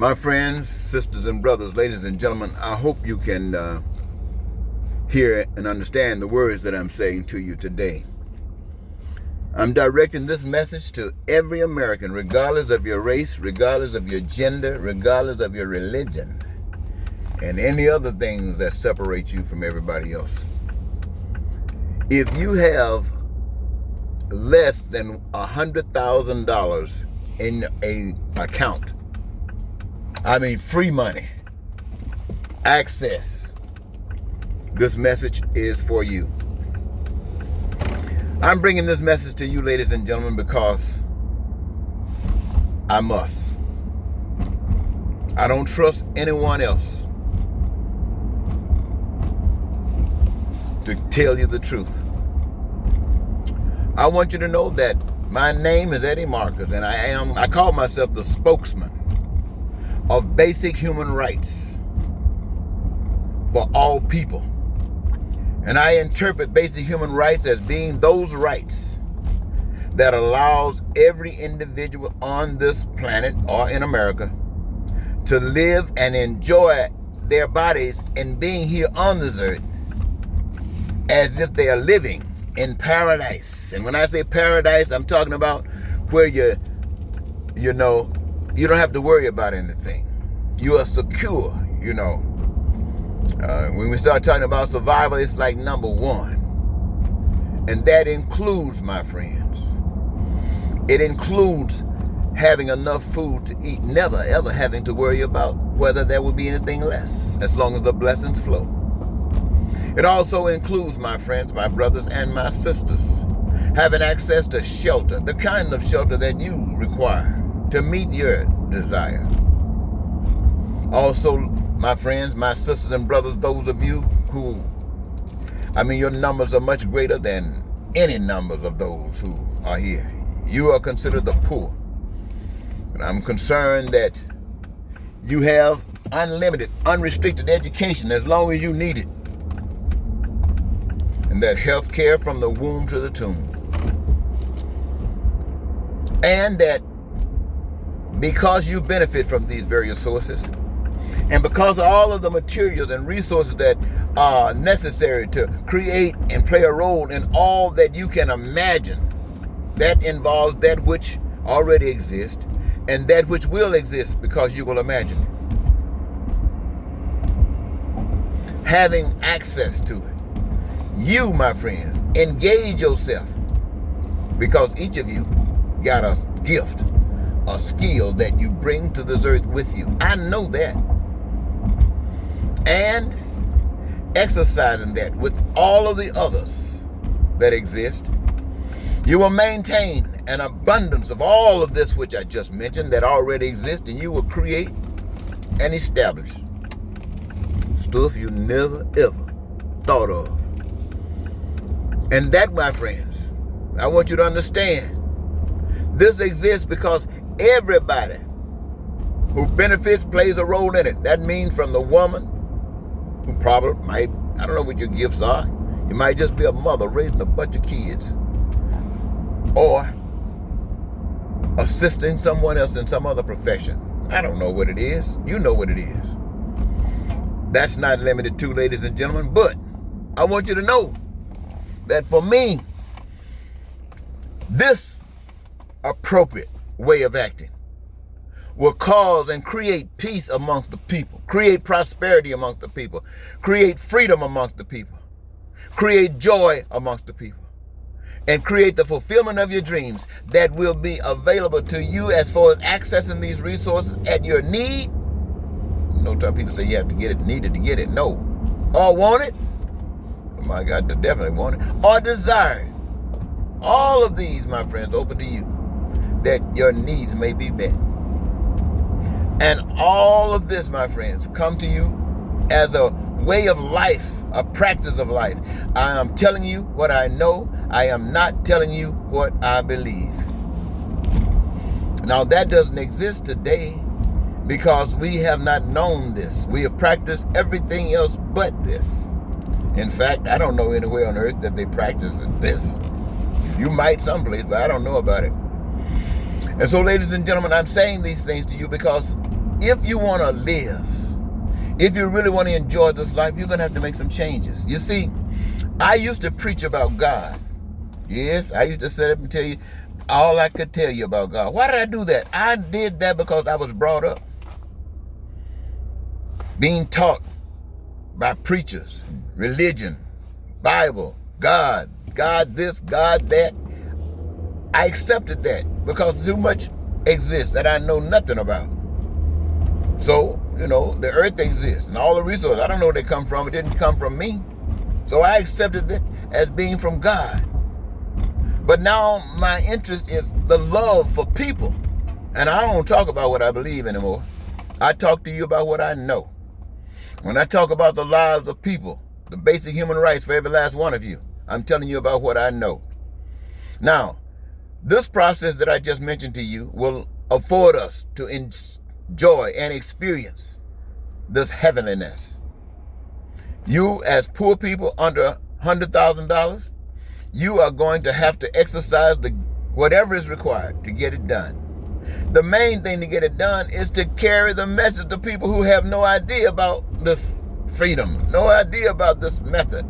My friends, sisters and brothers, ladies and gentlemen, I hope you can hear and understand the words that I'm saying to you today. I'm directing this message to every American, regardless of your race, regardless of your gender, regardless of your religion, and any other things that separate you from everybody else. If you have less than $100,000 in an account, I mean free money, access, this message is for you. I'm bringing this message to you, ladies and gentlemen, because I must. I don't trust anyone else to tell you the truth. I want you to know that my name is Eddie Marcus, and I call myself the spokesman of basic human rights for all people. And I interpret basic human rights as being those rights that allows every individual on this planet or in America to live and enjoy their bodies and being here on this earth as if they are living in paradise. And when I say paradise, I'm talking about where you don't have to worry about anything. You are secure, When we start talking about survival, it's like number one. And that includes, my friends, it includes having enough food to eat, never ever having to worry about whether there will be anything less, as long as the blessings flow. It also includes, my friends, my brothers and my sisters, having access to shelter, the kind of shelter that you require to meet your desire. Also, my friends, my sisters and brothers, those of you who, your numbers are much greater than any numbers of those who are here. You are considered the poor. And I'm concerned that you have unlimited, unrestricted education as long as you need it. And that health care from the womb to the tomb. And that because you benefit from these various sources, and because of all of the materials and resources that are necessary to create and play a role in all that you can imagine, that involves that which already exists and that which will exist because you will imagine it. Having access to it. You, my friends, engage yourself, because each of you got a gift, a skill that you bring to this earth with you. I know that. And exercising that with all of the others that exist, you will maintain an abundance of all of this which I just mentioned that already exists, and you will create and establish stuff you never ever thought of. And that, my friends, I want you to understand, this exists because everybody who benefits plays a role in it. That means from the woman who probably might, I don't know what your gifts are. You might just be a mother raising a bunch of kids, or assisting someone else in some other profession. I don't know what it is. You know what it is. That's not limited to, ladies and gentlemen, but I want you to know that for me, this appropriate way of acting will cause and create peace amongst the people, create prosperity amongst the people, create freedom amongst the people, create joy amongst the people, and create the fulfillment of your dreams that will be available to you as far as accessing these resources at your need. No time people say you have to get it, needed to get it. No. Or want it. Oh my God, they definitely want it. Or desire it. All of these, my friends, open to you, that your needs may be met. And all of this, my friends, come to you as a way of life, a practice of life. I am telling you what I know. I am not telling you what I believe. Now, that doesn't exist today because we have not known this. We have practiced everything else but this. In fact, I don't know anywhere on earth that they practice this. You might someplace, but I don't know about it. And so, ladies and gentlemen, I'm saying these things to you because if you want to live, if you really want to enjoy this life, you're going to have to make some changes. You see, I used to preach about God. Yes, I used to sit up and tell you all I could tell you about God. Why did I do that? I did that because I was brought up being taught by preachers, religion, Bible, God this, God that. I accepted that because too much exists that I know nothing about. So, the earth exists and all the resources. I don't know where they come from. It didn't come from me. So I accepted it as being from God. But now my interest is the love for people. And I don't talk about what I believe anymore. I talk to you about what I know. When I talk about the lives of people, the basic human rights for every last one of you, I'm telling you about what I know. Now, this process that I just mentioned to you will afford us to enjoy and experience this heavenliness. You, as poor people under $100,000, you are going to have to exercise whatever is required to get it done. The main thing to get it done is to carry the message to people who have no idea about this freedom, no idea about this method.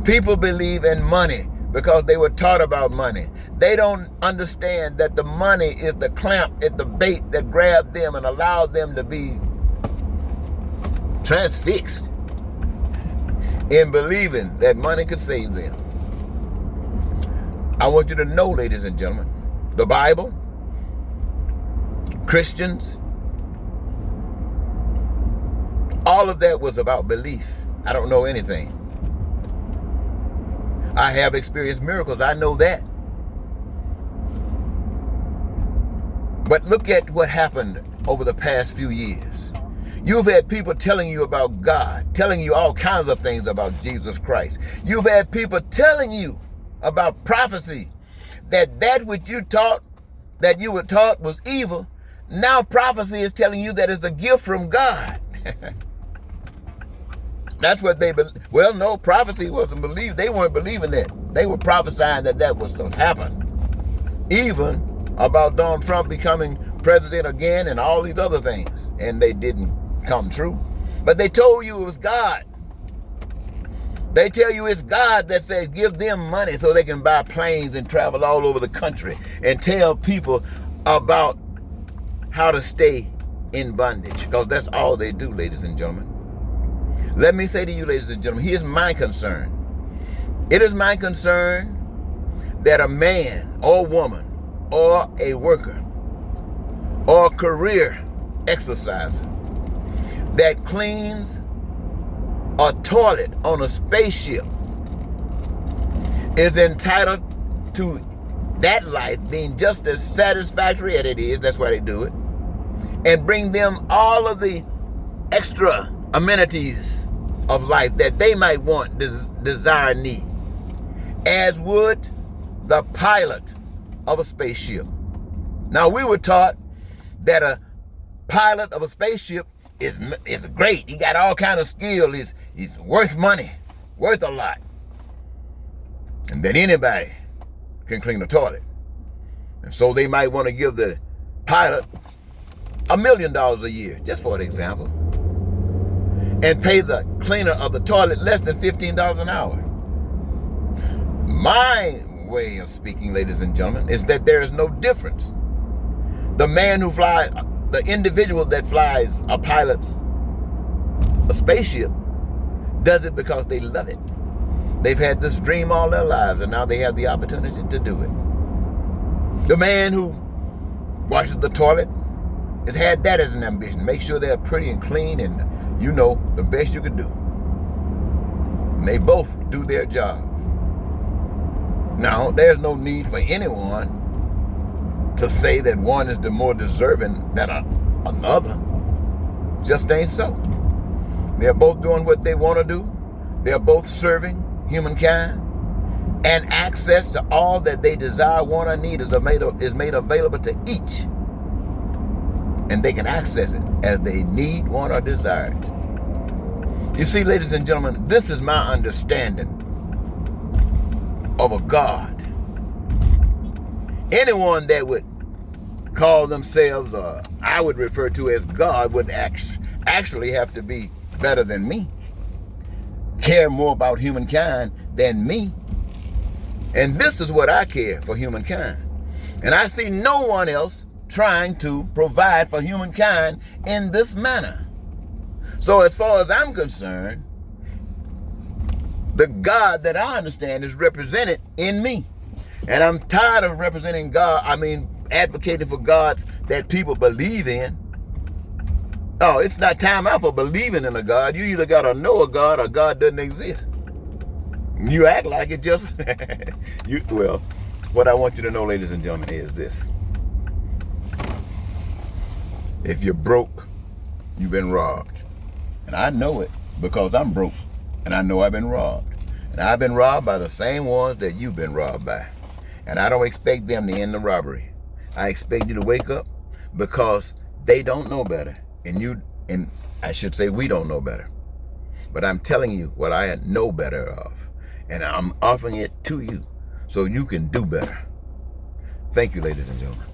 People believe in money because they were taught about money. They don't understand that the money is the clamp, it's the bait that grabbed them and allowed them to be transfixed in believing that money could save them. I want you to know, ladies and gentlemen, the Bible, Christians, all of that was about belief. I don't know anything. I have experienced miracles. I know that. But look at what happened over the past few years. You've had people telling you about God, telling you all kinds of things about Jesus Christ. You've had people telling you about prophecy, that which you taught, that you were taught was evil. Now prophecy is telling you that it's a gift from God. That's what they believe. Well, no, prophecy wasn't believed. They weren't believing that. They were prophesying that was to happen. Even about Donald Trump becoming president again and all these other things. And they didn't come true. But they told you it was God. They tell you it's God that says give them money so they can buy planes and travel all over the country and tell people about how to stay in bondage. Because that's all they do, ladies and gentlemen. Let me say to you, ladies and gentlemen, here's my concern. It is my concern that a man or woman or a worker or a career exerciser that cleans a toilet on a spaceship is entitled to that life being just as satisfactory as it is, that's why they do it, and bring them all of the extra amenities of life that they might want, desire, need, as would the pilot of a spaceship. Now, we were taught that a pilot of a spaceship is great. He got all kind of skill. He's worth money, worth a lot. And that anybody can clean a toilet. And so they might want to give the pilot $1 million a year, just for an example, and pay the cleaner of the toilet less than $15 an hour. My way of speaking, ladies and gentlemen, is that there is no difference. The man who flies, the individual that flies a spaceship, does it because they love it. They've had this dream all their lives, and now they have the opportunity to do it. The man who washes the toilet has had that as an ambition. Make sure they're pretty and clean and, the best you can do. And they both do their jobs. Now, there's no need for anyone to say that one is the more deserving than another. Just ain't so. They're both doing what they want to do. They're both serving humankind. And access to all that they desire, want, or need is made available to each. And they can access it as they need, want, or desire it. You see, ladies and gentlemen, this is my understanding of a God. Anyone that would call themselves, I would refer to as God, would actually have to be better than me, care more about humankind than me. And this is what I care for humankind. And I see no one else trying to provide for humankind in this manner. So as far as I'm concerned, the God that I understand is represented in me. And I'm tired of representing God, advocating for gods that people believe in. No, it's not time out for believing in a God. You either got to know a God or God doesn't exist. You act like it just... Well, what I want you to know, ladies and gentlemen, is this. If you're broke, you've been robbed. And I know it because I'm broke. And I know I've been robbed. And I've been robbed by the same ones that you've been robbed by. And I don't expect them to end the robbery. I expect you to wake up because they don't know better. And I should say we don't know better. But I'm telling you what I know better of. And I'm offering it to you so you can do better. Thank you, ladies and gentlemen.